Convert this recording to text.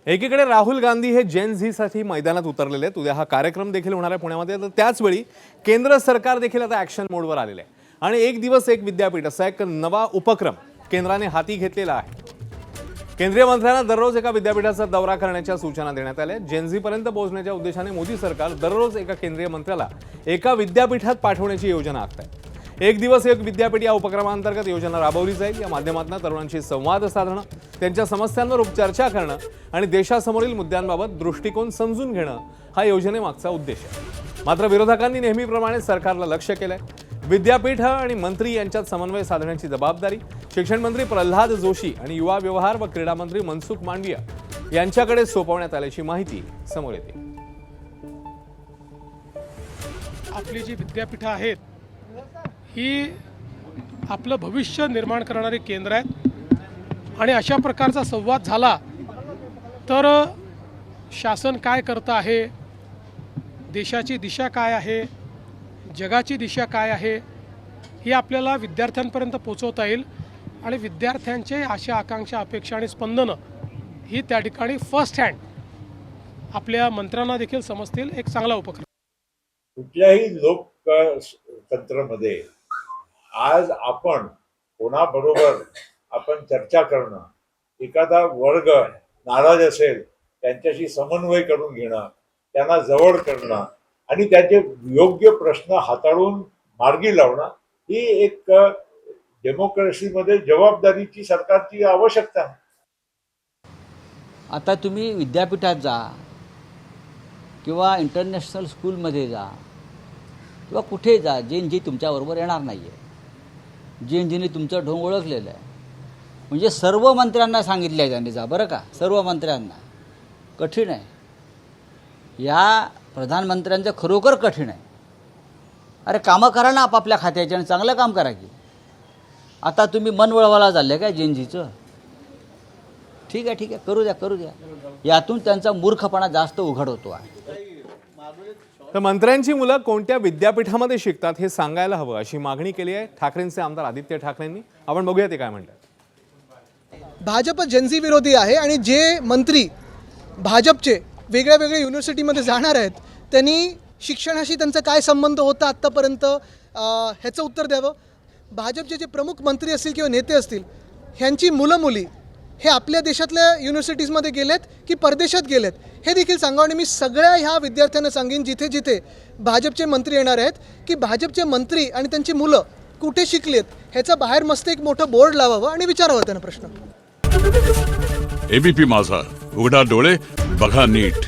एकीकडे राहुल गांधी हे जेन झीसाठी मैदानात उतरलेले आहेत। उद्या हा कार्यक्रम देखील होणार आहे पुण्यामध्ये। तर त्याच वेळी केंद्र सरकार देखील आता ॲक्शन मोडवर आलेले आहे आणि एक दिवस एक विद्यापीठ असा एक नवा उपक्रम केंद्राने हाती घेतलेला आहे। केंद्रीय मंत्र्यांना दररोज एका विद्यापीठाचा दौरा करण्याच्या सूचना देण्यात आल्या। जेन झी पर्यंत पोहोचण्याच्या उद्देशाने मोदी सरकार दररोज एका केंद्रीय मंत्र्याला एका विद्यापीठात पाठवण्याची योजना आखत आहे। एक दिवस एक विद्यापीठ या उपक्रमांतर्गत योजना राबवली जाईल। या माध्यमातून तरुणांशी संवाद साधणं, त्यांच्या समस्यांवर चर्चा करणं आणि देशासमोरील मुद्द्यांबाबत दृष्टिकोन समजून घेणं हा योजनेमागचा उद्देश आहे। मात्र विरोधकांनी नेहमीप्रमाणे सरकारला लक्ष्य केलंय। विद्यापीठ आणि मंत्री यांच्यात समन्वय साधण्याची जबाबदारी शिक्षण मंत्री प्रल्हाद जोशी आणि युवा व्यवहार व क्रीडा मंत्री मनसुख मांडविया यांच्याकडे सोपवण्यात आल्याची माहिती समोर येते। आपली जी विद्यापीठं आहेत ही आपलं भविष्य निर्माण करणारी केंद्र आहेत आणि अशा प्रकारचा संवाद झाला तर शासन काय करतं आहे, देशाची दिशा काय आहे, जगाची दिशा काय आहे ही आपल्याला विद्यार्थ्यांपर्यंत पोहोचवता येईल आणि विद्यार्थ्यांचे आशा आकांक्षा अपेक्षा आणि स्पंदनं ही त्या ठिकाणी फर्स्ट हँड आपल्या मंत्र्यांना देखील समजतील। एक चांगला उपक्रम। कुठल्याही लोकतंत्रामध्ये आज आपण कोणाबरोबर आपण चर्चा करणं, एखादा वर्ग नाराज असेल त्यांच्याशी समन्वय करून घेणं, त्यांना जवळ करणं आणि त्याचे योग्य प्रश्न हाताळून मार्गी लावणं ही एक डेमोक्रेसीमध्ये जबाबदारीची सरकारची आवश्यकता आहे। आता तुम्ही विद्यापीठात जा किंवा इंटरनॅशनल स्कूलमध्ये जा किंवा कुठे जा, जेन जी तुमच्याबरोबर येणार नाही आहे। जेन जीने तुमचं ढोंग ओळखलेलं आहे। म्हणजे सर्व मंत्र्यांना सांगितलं आहे त्यांनी जा बरं का, सर्व मंत्र्यांना। कठीण आहे, या प्रधानमंत्र्यांचं खरोखर कठीण आहे। अरे कामं करा ना आपापल्या खात्याचे आणि चांगलं काम करा की। आता तुम्ही मन वळवायला चाललं काय जेन जीचं? ठीक आहे करू द्या। यातून त्यांचा मूर्खपणा जास्त उघड होतो आहे। तर मंत्र्यांची मुलं कोणत्या विद्यापीठामध्ये शिकतात हे सांगायला हवं अशी मागणी केली आहे ठाकरेंचे आमदार आदित्य ठाकरेंनी। आपण बघूया ते काय म्हणतात। भाजप जनजी विरोधी आहे आणि जे मंत्री भाजपचे वेगळ्या युनिव्हर्सिटीमध्ये जाणार आहेत त्यांनी शिक्षणाशी त्यांचा काय संबंध होता आत्तापर्यंत ह्याचं उत्तर द्यावं। भाजपचे जे प्रमुख मंत्री असतील किंवा नेते असतील ह्यांची मुलं मुली हे आपल्या देशातल्या युनिव्हर्सिटीजमध्ये गेलेत की परदेशात गेलेत हे देखील सांगावं। आणि मी सगळ्या ह्या विद्यार्थ्यांना सांगेन जिथे जिथे भाजपचे मंत्री येणार आहेत की भाजपचे मंत्री आणि त्यांची मुलं कुठे शिकलेत ह्याचा बाहेर मस्त एक मोठं बोर्ड लावावं आणि विचारावं त्यांना प्रश्न। एबीपी माझा, उघडा डोळे बघा नीट।